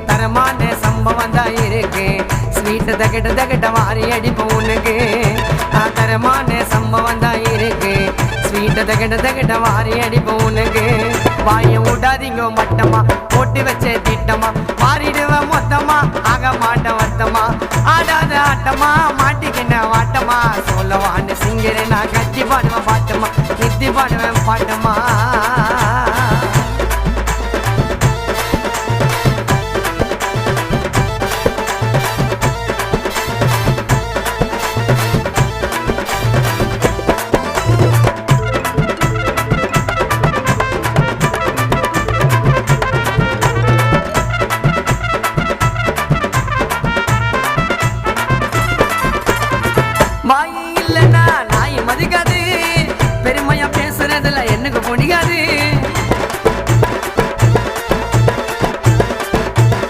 தரமான சம்பவம் தான் இருக்கு ஸ்வீட்டு தகிட்ட வாரி அடிப்போம் உனக்கு தரமான சம்பவம் தான் இருக்கு ஸ்வீட்டு தகிட்ட வாரி அடிப்போம் உனக்கு வாய விடாதீங்க மட்டமா போட்டு வச்ச திட்டமா மாறிடுவேன் மொத்தமா ஆக மாட்ட வட்டமா ஆடாத ஆட்டமா மாட்டிக்கின வாட்டமா சொல்லவான்னு சிங்கரே நான் கட்டி பாடுவேன் பாட்டமா நித்தி பாடுவேன் பாட்டமா